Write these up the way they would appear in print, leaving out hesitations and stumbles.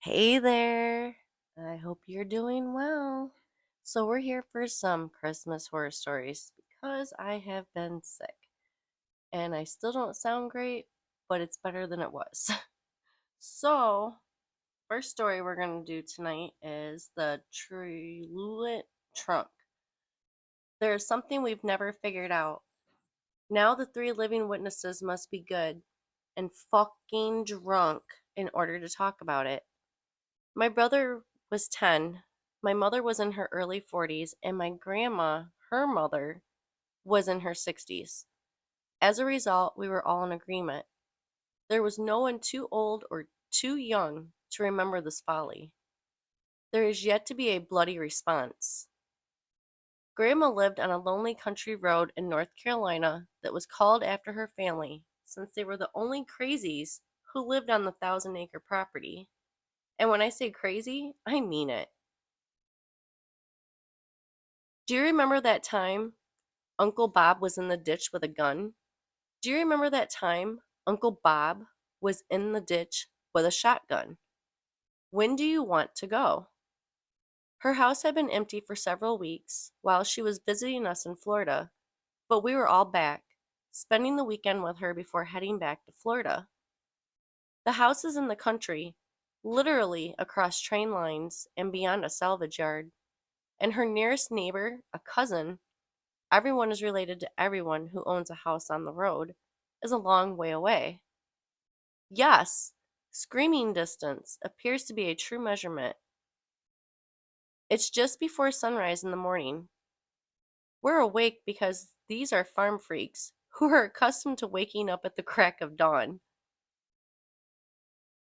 Hey there. I hope you're doing well. So, we're here for some Christmas horror stories because I have been sick and I still don't sound great, but it's better than it was. So, first story we're going to do tonight is the Trucelunt Trunk. There's something we've never figured out. Now, the three living witnesses must be good and fucking drunk in order to talk about it. My brother was 10, my mother was in her early 40s, and my grandma, her mother, was in her 60s. As a result, we were all in agreement. There was no one too old or too young to remember this folly. There is yet to be a bloody response. Grandma lived on a lonely country road in North Carolina that was called after her family, since they were the only crazies who lived on the 1,000-acre property. And when I say crazy, I mean it. Do you remember that time Uncle Bob was in the ditch with a gun? Do you remember that time Uncle Bob was in the ditch with a shotgun? When do you want to go? Her house had been empty for several weeks while she was visiting us in Florida, but we were all back, spending the weekend with her before heading back to Florida. The house is in the country, literally across train lines and beyond a salvage yard, and her nearest neighbor, a cousin, everyone is related to everyone who owns a house on the road, is a long way away. Yes, screaming distance appears to be a true measurement. It's just before sunrise in the morning. We're awake because these are farm freaks who are accustomed to waking up at the crack of dawn.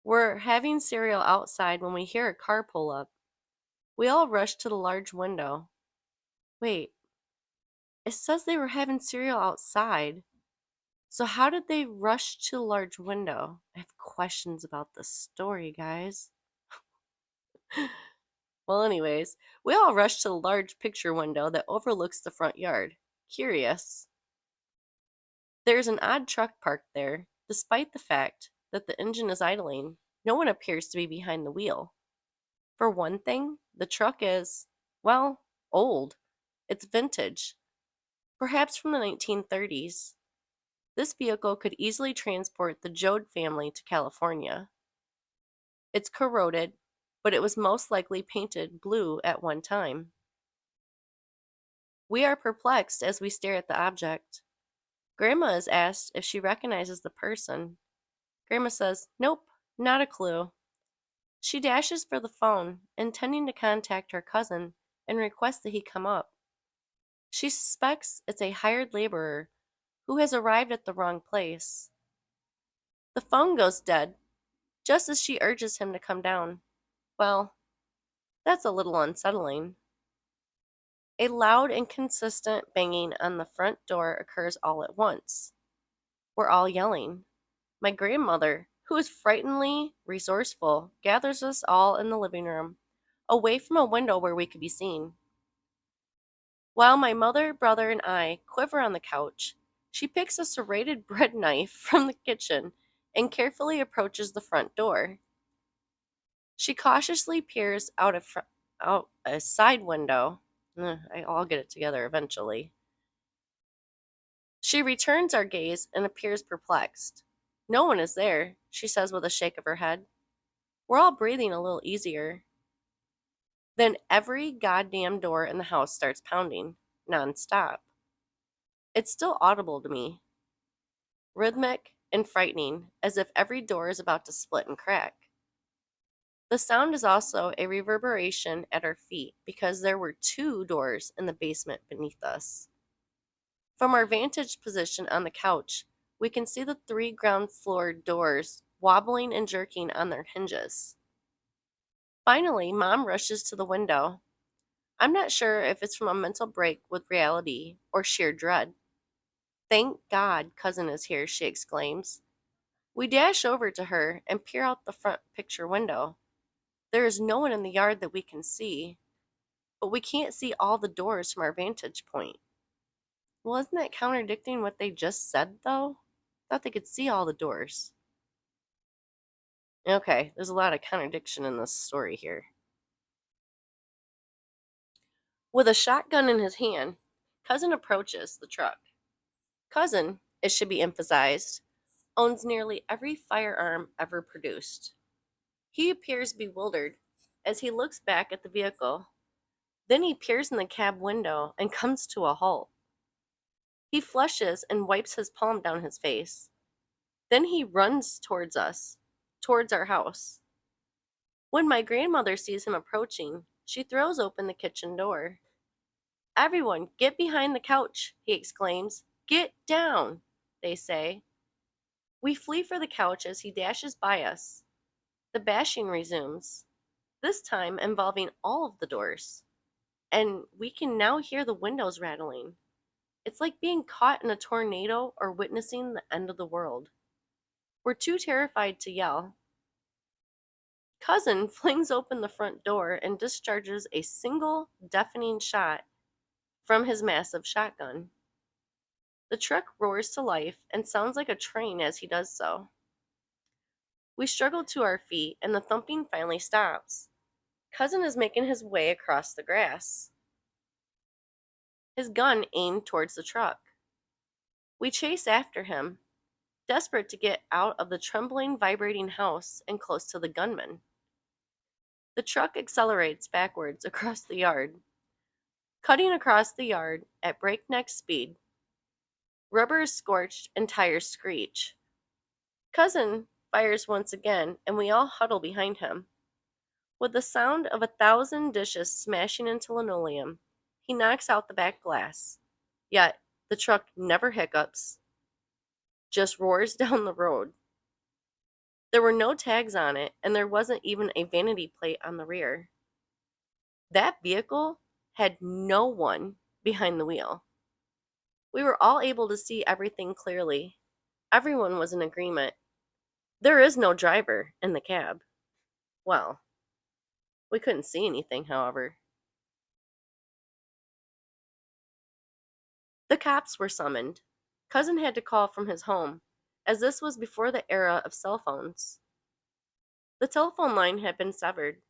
We're having cereal outside when we hear a car pull up. We all rush to the large window. Wait, it says they were having cereal outside. So how did they rush to the large window? I have questions about this story, guys. Well, anyways, we all rush to the large picture window that overlooks the front yard. Curious. There's an odd truck parked there, despite the fact that the engine is idling. No one appears to be behind the wheel. For one thing, the truck is, well, old. It's vintage, perhaps from the 1930s. This vehicle could easily transport the Jode family to California. It's corroded, but it was most likely painted blue at one time. We are perplexed as we stare at the object. Grandma is asked if she recognizes the person. Grandma says, nope, not a clue. She dashes for the phone, intending to contact her cousin and request that he come up. She suspects it's a hired laborer who has arrived at the wrong place. The phone goes dead just as she urges him to come down. Well, that's a little unsettling. A loud and consistent banging on the front door occurs all at once. We're all yelling. My grandmother, who is frighteningly resourceful, gathers us all in the living room, away from a window where we could be seen. While my mother, brother, and I quiver on the couch, she picks a serrated bread knife from the kitchen and carefully approaches the front door. She cautiously peers out a side window. I'll get it together eventually. She returns our gaze and appears perplexed. No one is there, she says with a shake of her head. We're all breathing a little easier. Then every goddamn door in the house starts pounding, nonstop. It's still audible to me, rhythmic and frightening, as if every door is about to split and crack. The sound is also a reverberation at our feet because there were two doors in the basement beneath us. From our vantage position on the couch, we can see the three ground floor doors wobbling and jerking on their hinges. Finally, Mom rushes to the window. I'm not sure if it's from a mental break with reality or sheer dread. Thank God cousin is here, she exclaims. We dash over to her and peer out the front picture window. There is no one in the yard that we can see, but we can't see all the doors from our vantage point. Well, isn't that contradicting what they just said, though? Thought they could see all the doors. Okay, there's a lot of contradiction in this story here. With a shotgun in his hand, Cousin approaches the truck. Cousin, it should be emphasized, owns nearly every firearm ever produced. He appears bewildered as he looks back at the vehicle. Then he peers in the cab window and comes to a halt. He flushes and wipes his palm down his face. Then he runs towards us, towards our house. When my grandmother sees him approaching, she throws open the kitchen door. "Everyone, get behind the couch," he exclaims. "Get down," they say. We flee for the couch as he dashes by us. The bashing resumes, this time involving all of the doors, and we can now hear the windows rattling. It's like being caught in a tornado or witnessing the end of the world. We're too terrified to yell. Cousin flings open the front door and discharges a single deafening shot from his massive shotgun. The truck roars to life and sounds like a train as he does so. We struggle to our feet and the thumping finally stops. Cousin is making his way across the grass, his gun aimed towards the truck. We chase after him, desperate to get out of the trembling, vibrating house and close to the gunman. The truck accelerates backwards across the yard, cutting across the yard at breakneck speed. Rubber is scorched and tires screech. Cousin fires once again, and we all huddle behind him. With the sound of 1,000 dishes smashing into linoleum, he knocks out the back glass. Yet, the truck never hiccups, just roars down the road. There were no tags on it, and there wasn't even a vanity plate on the rear. That vehicle had no one behind the wheel. We were all able to see everything clearly. Everyone was in agreement. There is no driver in the cab. Well, we couldn't see anything, however. The cops were summoned. Cousin had to call from his home, as this was before the era of cell phones. The telephone line had been severed.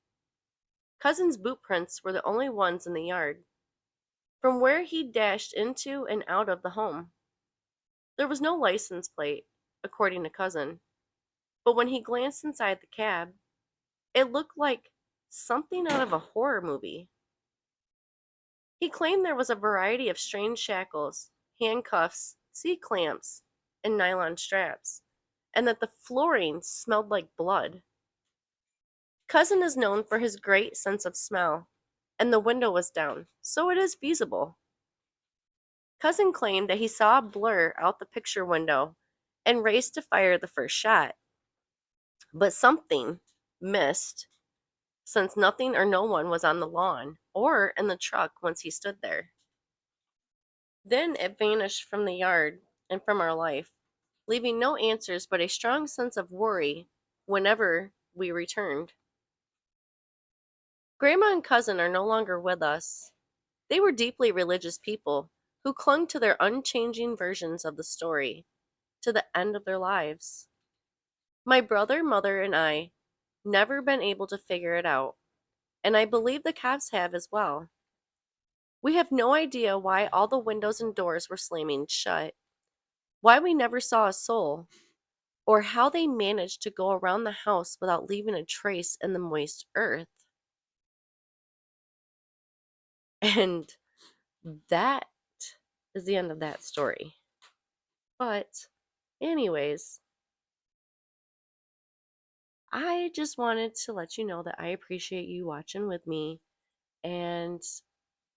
Cousin's boot prints were the only ones in the yard, from where he dashed into and out of the home. There was no license plate, according to Cousin, but when he glanced inside the cab, it looked like something out of a horror movie. He claimed there was a variety of strange shackles, handcuffs, C-clamps, and nylon straps, and that the flooring smelled like blood. Cousin is known for his great sense of smell, and the window was down, so it is feasible. Cousin claimed that he saw a blur out the picture window and raced to fire the first shot, but something missed since nothing or no one was on the lawn or in the truck once he stood there. Then it vanished from the yard and from our life, leaving no answers but a strong sense of worry whenever we returned. Grandma and Cousin are no longer with us. They were deeply religious people who clung to their unchanging versions of the story to the end of their lives. My brother, mother, and I never been able to figure it out, and I believe the cops have as well. We have no idea why all the windows and doors were slamming shut, why we never saw a soul, or how they managed to go around the house without leaving a trace in the moist earth. And that is the end of that story. But, anyways, I just wanted to let you know that I appreciate you watching with me. And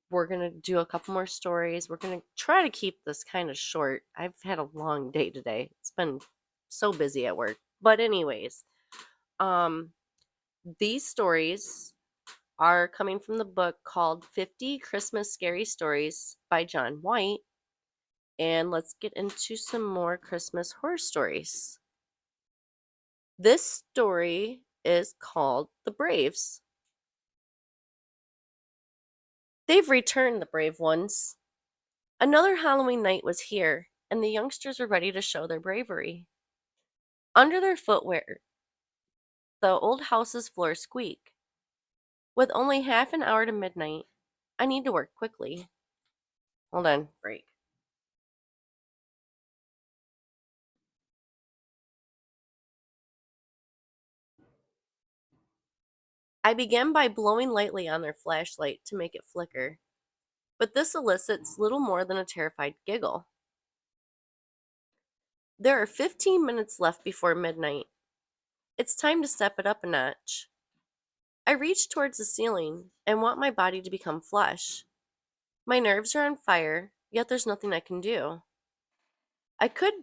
we're going to do a couple more stories. We're going to try to keep this kind of short. I've had a long day today. It's been so busy at work. But anyways, um these stories are coming from the book called 50 Christmas Scary Stories by John White. And let's get into some more Christmas horror stories. This story is called The Braves. They've returned, the brave ones. Another Halloween night was here, and the youngsters were ready to show their bravery. Under their footwear, The old house's floors squeak. With only half an hour to midnight, I need to work quickly. Hold on, break. I begin by blowing lightly on their flashlight to make it flicker, but this elicits little more than a terrified giggle. There are 15 minutes left before midnight. It's time to step it up a notch. I reach towards the ceiling and want my body to become flesh. My nerves are on fire, yet there's nothing I can do. I could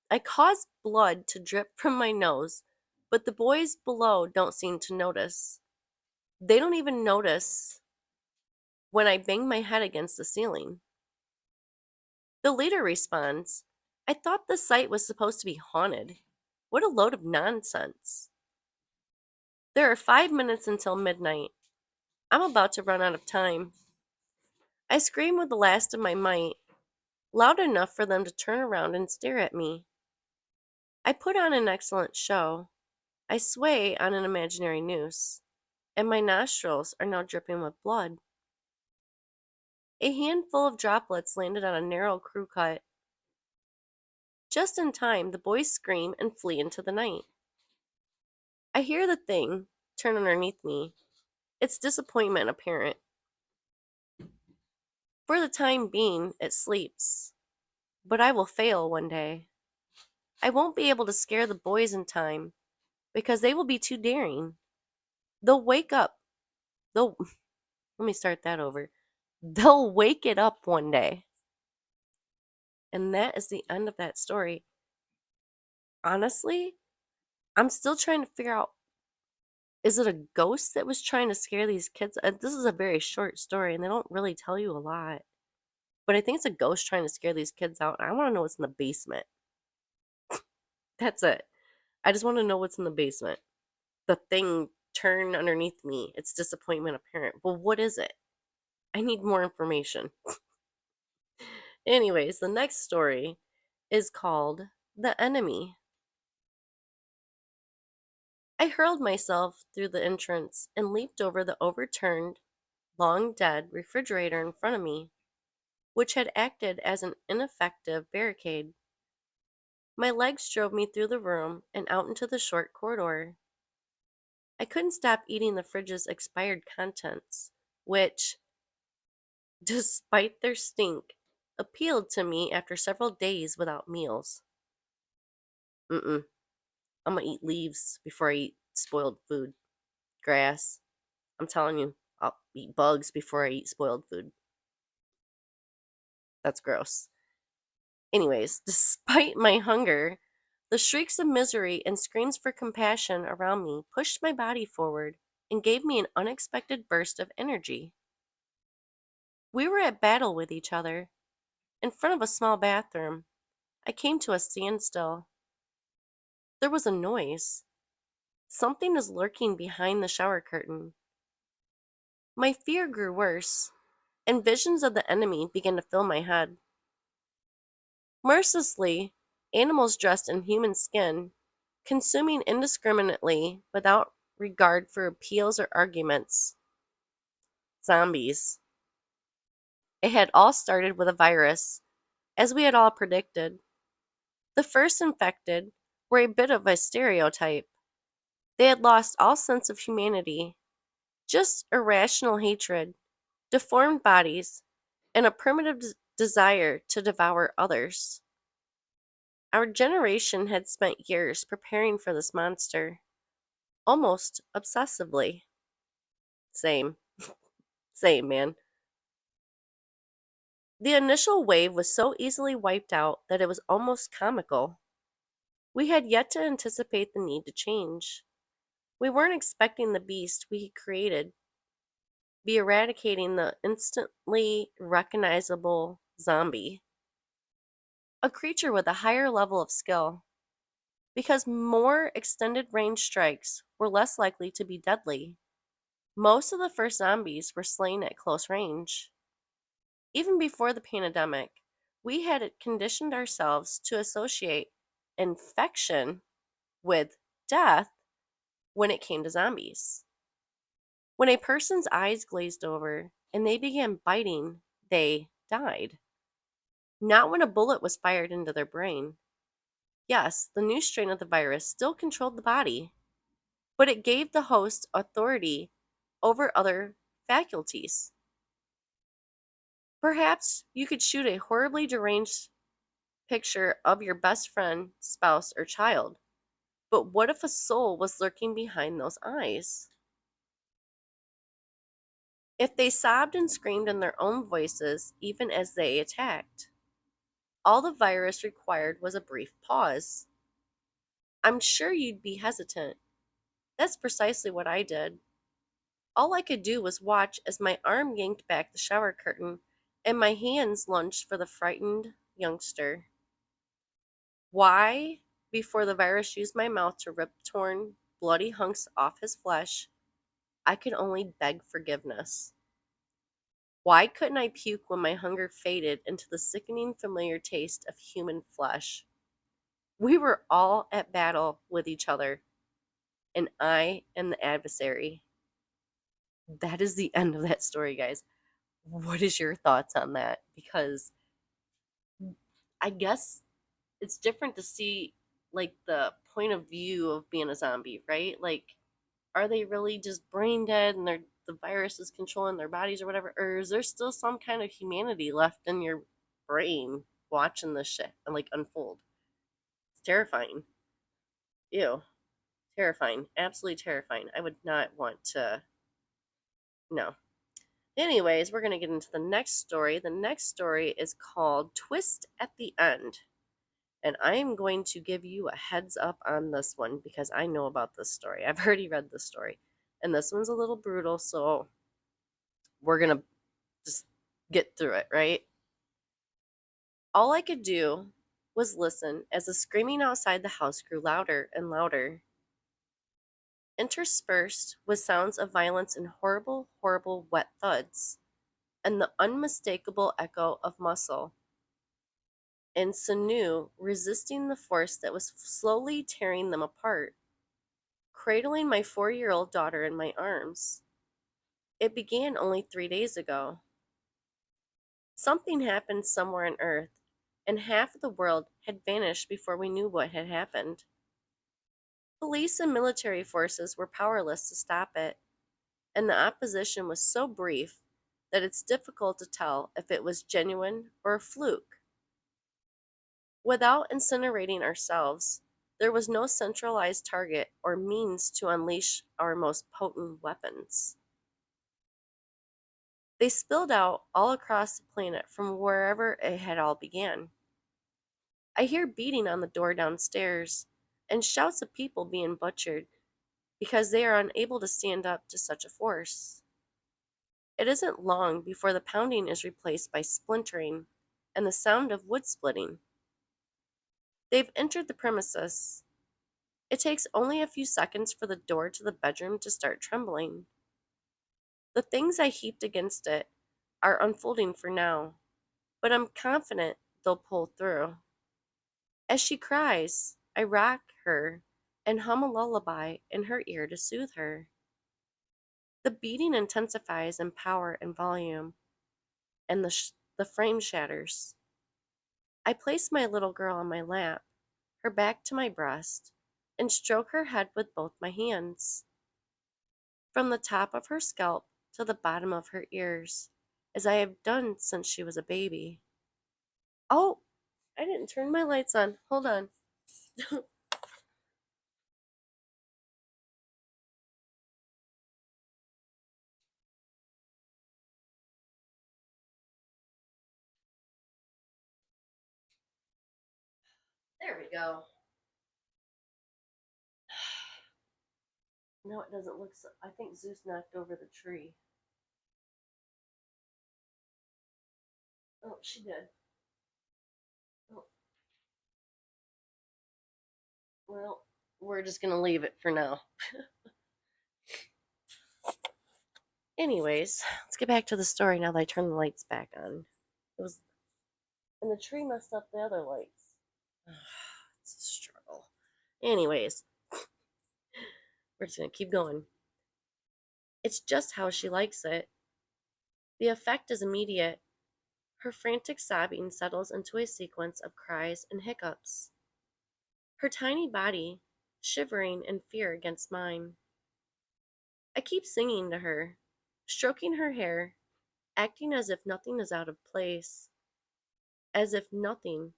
I cause blood to drip from my nose, but the boys below don't seem to notice. They don't even notice when I bang my head against the ceiling. The leader responds, I thought the site was supposed to be haunted. What a load of nonsense. There are 5 minutes until midnight. I'm about to run out of time. I scream with the last of my might, loud enough for them to turn around and stare at me. I put on an excellent show. I sway on an imaginary noose, and my nostrils are now dripping with blood. A handful of droplets landed on a narrow crew cut. Just in time, the boys scream and flee into the night. I hear the thing turn underneath me, its disappointment apparent. For the time being, it sleeps, but I will fail one day. I won't be able to scare the boys in time because they will be too daring. They'll wake up. They'll Let me start that over. They'll wake it up one day. And that is the end of that story. Honestly, I'm still trying to figure out, is it a ghost that was trying to scare these kids? This is a very short story and they don't really tell you a lot. But I think it's a ghost trying to scare these kids out. I want to know what's in the basement. That's it. I just want to know what's in the basement. The thing turned underneath me. It's disappointment apparent. Well, what is it? I need more information. Anyways, the next story is called The Enemy. I hurled myself through the entrance and leaped over the overturned, long dead refrigerator in front of me, which had acted as an ineffective barricade. My legs drove me through the room and out into the short corridor. I couldn't stop eating the fridge's expired contents, which, despite their stink, appealed to me after several days without meals. Mm-mm. I'm gonna eat leaves before I eat spoiled food. Grass. I'm telling you, I'll eat bugs before I eat spoiled food. That's gross. Anyways, despite my hunger, the shrieks of misery and screams for compassion around me pushed my body forward and gave me an unexpected burst of energy. We were at battle with each other. In front of a small bathroom, I came to a standstill. There was a noise. Something is lurking behind the shower curtain. My fear grew worse, and visions of the enemy began to fill my head. Mercilessly, animals dressed in human skin, consuming indiscriminately without regard for appeals or arguments. Zombies. It had all started with a virus, as we had all predicted. The first infected were a bit of a stereotype. They had lost all sense of humanity, just irrational hatred, deformed bodies, and a primitive desire to devour others. Our generation had spent years preparing for this monster, almost obsessively. Same, same, man. The initial wave was so easily wiped out that it was almost comical. We had yet to anticipate the need to change. We weren't expecting the beast we had created be eradicating the instantly recognizable zombie, a creature with a higher level of skill, because more extended range strikes were less likely to be deadly. Most of the first zombies were slain at close range. Even before the pandemic, we had conditioned ourselves to associate infection with death when it came to zombies. When a person's eyes glazed over and they began biting, they died. Not when a bullet was fired into their brain. Yes, the new strain of the virus still controlled the body, but it gave the host authority over other faculties. Perhaps you could shoot a horribly deranged picture of your best friend, spouse, or child, but what if a soul was lurking behind those eyes? If they sobbed and screamed in their own voices even as they attacked, all the virus required was a brief pause. I'm sure you'd be hesitant. That's precisely what I did. All I could do was watch as my arm yanked back the shower curtain and my hands lunged for the frightened youngster. Why, before the virus used my mouth to rip torn, bloody hunks off his flesh, I could only beg forgiveness. Why couldn't I puke when my hunger faded into the sickening familiar taste of human flesh? We were all at battle with each other, and I am the adversary. That is the end of that story, guys. What is your thoughts on that? Because I guess it's different to see like the point of view of being a zombie, right? Like, are they really just brain dead and the virus is controlling their bodies or whatever? Or is there still some kind of humanity left in your brain watching this shit and like unfold? It's terrifying. Ew. Terrifying. Absolutely terrifying. I would not want to. No. Anyways, we're going to get into the next story. The next story is called Twist at the End. And I am going to give you a heads up on this one because I know about this story. I've already read this story. And this one's a little brutal, so we're going to just get through it, right? All I could do was listen as the screaming outside the house grew louder and louder, interspersed with sounds of violence and horrible, horrible wet thuds, and the unmistakable echo of muscle and sinew resisting the force that was slowly tearing them apart. Cradling my 4-year-old daughter in my arms. It began only 3 days ago. Something happened somewhere on Earth, and half of the world had vanished before we knew what had happened. Police and military forces were powerless to stop it, and the opposition was so brief that it's difficult to tell if it was genuine or a fluke. Without incinerating ourselves, there was no centralized target or means to unleash our most potent weapons. They spilled out all across the planet from wherever it had all began. I hear beating on the door downstairs and shouts of people being butchered because they are unable to stand up to such a force. It isn't long before the pounding is replaced by splintering and the sound of wood splitting. They've entered the premises. It takes only a few seconds for the door to the bedroom to start trembling. The things I heaped against it are unfolding for now, but I'm confident they'll pull through. As she cries, I rock her and hum a lullaby in her ear to soothe her. The beating intensifies in power and volume, and the frame shatters. I place my little girl on my lap, her back to my breast, and stroke her head with both my hands, from the top of her scalp to the bottom of her ears, as I have done since she was a baby. Oh, I didn't turn my lights on. Hold on. There we go. No, it doesn't look so. I think Zeus knocked over the tree. Oh, she did. Oh, well, we're just going to leave it for now. Anyways, let's get back to the story now that I turned the lights back on. It was, and the tree messed up the other lights. It's a struggle. Anyways, We're just going to keep going. It's just how she likes it. The effect is immediate. Her frantic sobbing settles into a sequence of cries and hiccups, her tiny body shivering in fear against mine. I keep singing to her, stroking her hair, acting as if nothing is out of place, as if nothing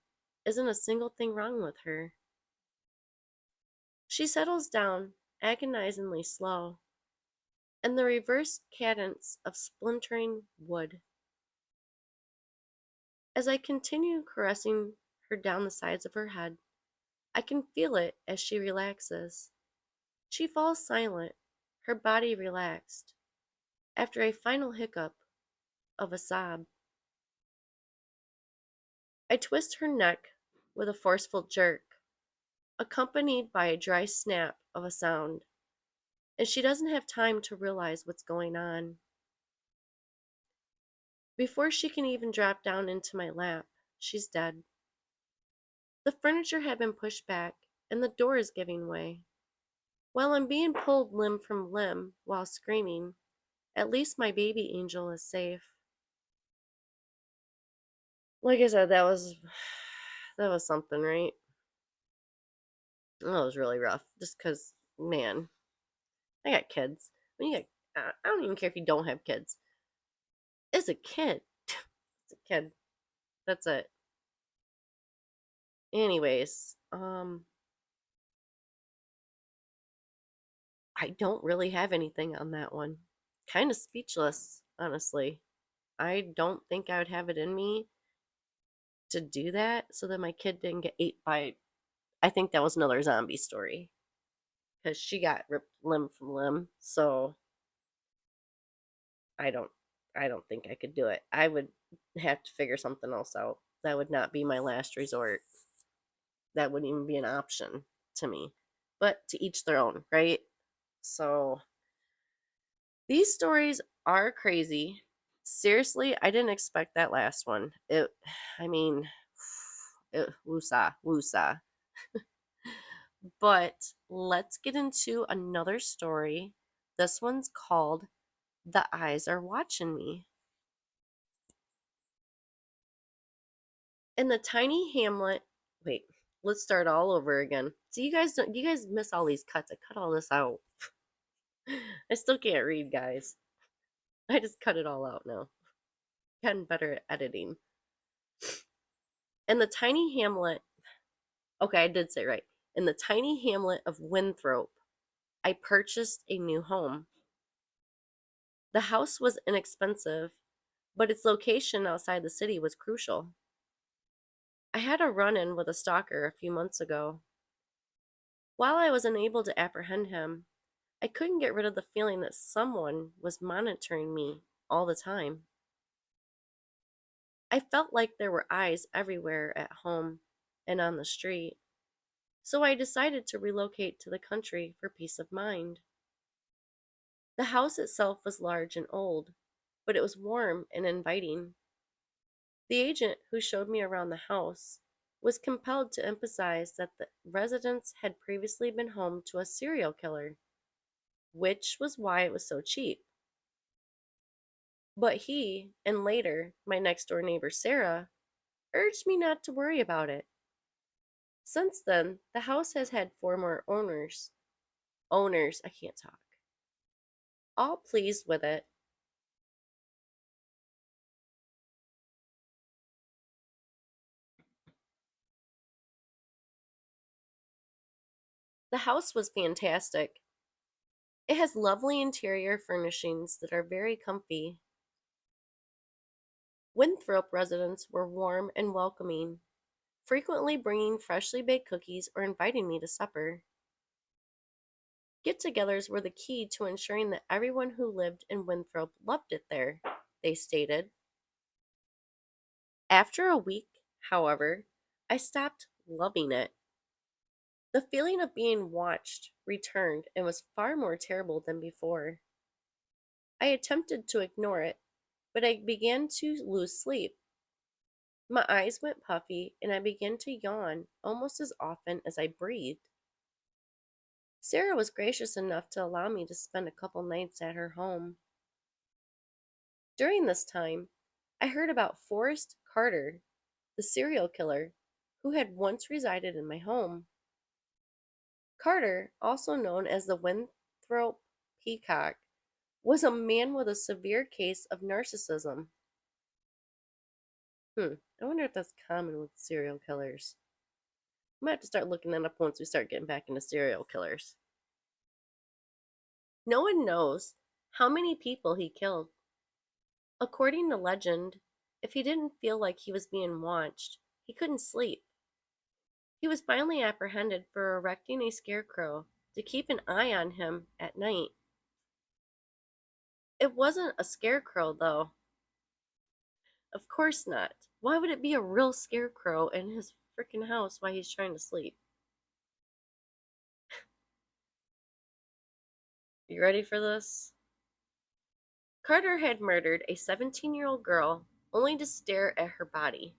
isn't a single thing wrong with her. She settles down, agonizingly slow, in the reversed cadence of splintering wood. As I continue caressing her down the sides of her head, I can feel it as she relaxes. She falls silent, her body relaxed, after a final hiccup of a sob. I twist her neck with a forceful jerk, accompanied by a dry snap of a sound, and she doesn't have time to realize what's going on. Before she can even drop down into my lap, she's dead. The furniture had been pushed back, and the door is giving way. While I'm being pulled limb from limb while screaming, at least my baby angel is safe. Like I said, that was something, right? That was really rough. Just because, man, I got kids. When you got, I don't even care if you don't have kids. It's a kid. It's a kid. That's it. Anyways, I don't really have anything on that one. Kind of speechless, honestly. I don't think I would have it in me to do that so that my kid didn't get ate by. I think that was another zombie story because she got ripped limb from limb. So I don't, I don't think I could do it. I would have to figure something else out. That would not be my last resort. That wouldn't even be an option to me. But to each their own, right? So these stories are crazy. Seriously, I didn't expect that last one. I mean, woosah, woosah. But let's get into another story. This one's called The Eyes Are Watching Me. In the tiny hamlet, wait, let's start all over again. So you guys miss all these cuts. I cut all this out. I still can't read, guys. I just cut it all out now. Getting better at editing. In the tiny hamlet, okay, I did say right. In the tiny hamlet of Winthrop, I purchased a new home. The house was inexpensive, but its location outside the city was crucial. I had a run in with a stalker a few months ago. While I was unable to apprehend him, I couldn't get rid of the feeling that someone was monitoring me all the time. I felt like there were eyes everywhere at home and on the street, so I decided to relocate to the country for peace of mind. The house itself was large and old, but it was warm and inviting. The agent who showed me around the house was compelled to emphasize that the residence had previously been home to a serial killer, which was why it was so cheap. But he, and later my next door neighbor Sarah, urged me not to worry about it. Since then, the house has had four more owners. Owners, I can't talk. All pleased with it. The house was fantastic. It has lovely interior furnishings that are very comfy. Winthrop residents were warm and welcoming, frequently bringing freshly baked cookies or inviting me to supper. Get togethers were the key to ensuring that everyone who lived in Winthrop loved it there, they stated. After a week, however, I stopped loving it. The feeling of being watched returned and was far more terrible than before. I attempted to ignore it, but I began to lose sleep. My eyes went puffy and I began to yawn almost as often as I breathed. Sarah was gracious enough to allow me to spend a couple nights at her home. During this time, I heard about Forrest Carter, the serial killer who had once resided in my home. Carter, also known as the Winthrop Peacock, was a man with a severe case of narcissism. I wonder if that's common with serial killers. I might have to start looking that up once we start getting back into serial killers. No one knows how many people he killed. According to legend, if he didn't feel like he was being watched, he couldn't sleep. He was finally apprehended for erecting a scarecrow to keep an eye on him at night. It wasn't a scarecrow, though. Of course not. Why would it be a real scarecrow in his freaking house while he's trying to sleep? You ready for this? Carter had murdered a 17-year-old girl only to stare at her body.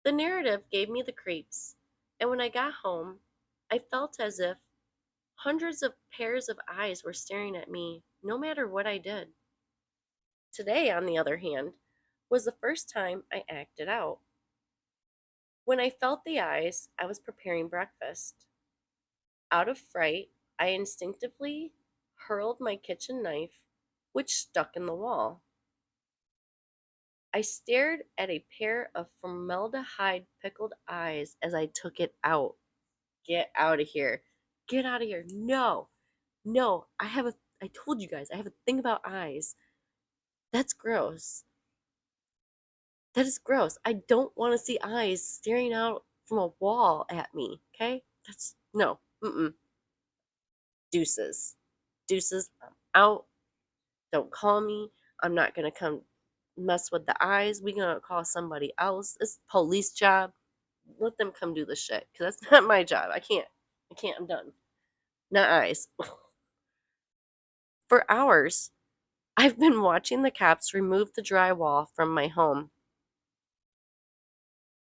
The narrative gave me the creeps, and when I got home, I felt as if hundreds of pairs of eyes were staring at me, no matter what I did. Today, on the other hand, was the first time I acted out. When I felt the eyes, I was preparing breakfast. Out of fright, I instinctively hurled my kitchen knife, which stuck in the wall. I stared at a pair of formaldehyde pickled eyes as I took it out. Get out of here. Get out of here. No. No, I told you guys, I have a thing about eyes. That's gross. That is gross. I don't want to see eyes staring out from a wall at me, okay? That's, no. Mm-mm. Deuces. Deuces. I'm out. Don't call me. I'm not going to come mess with the eyes. We're going to call somebody else. It's police job. Let them come do the shit, because that's not my job. I can't. I'm done. Not eyes. For hours, I've been watching the cops remove the drywall from my home.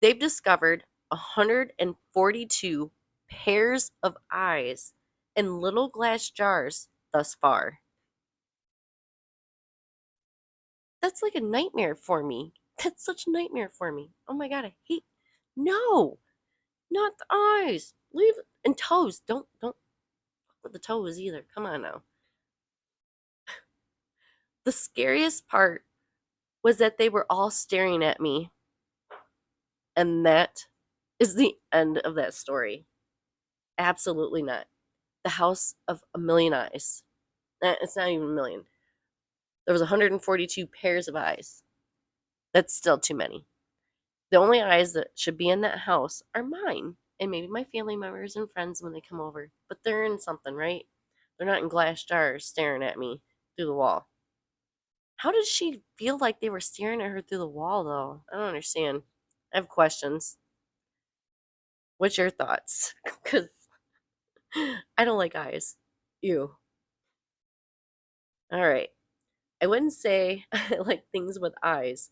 They've discovered 142 pairs of eyes in little glass jars thus far. That's like a nightmare for me. That's such a nightmare for me. Oh my god, I hate. No, not the eyes. Leave and toes. Don't fuck with the toes either. Come on now. The scariest part was that they were all staring at me, and that is the end of that story. Absolutely not. The House of a Million Eyes. It's not even a million. There was 142 pairs of eyes. That's still too many. The only eyes that should be in that house are mine and maybe my family members and friends when they come over. But they're in something, right? They're not in glass jars staring at me through the wall. How did she feel like they were staring at her through the wall, though? I don't understand. I have questions. What's your thoughts? Because I don't like eyes. Ew. All right. I wouldn't say I like things with eyes.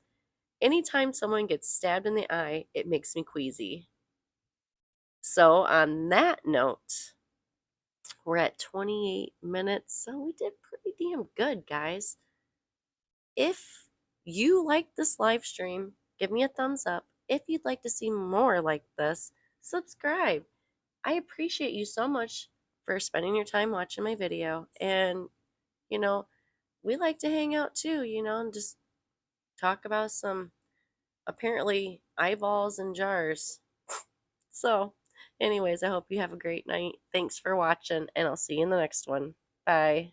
Anytime someone gets stabbed in the eye, it makes me queasy. So, on that note, we're at 28 minutes, so we did pretty damn good, guys. If you like this live stream, give me a thumbs up. If you'd like to see more like this, subscribe. I appreciate you so much for spending your time watching my video. And, you know, we like to hang out too, and just talk about some apparently eyeballs and jars. So, anyways, I hope you have a great night. Thanks for watching, and I'll see you in the next one. Bye.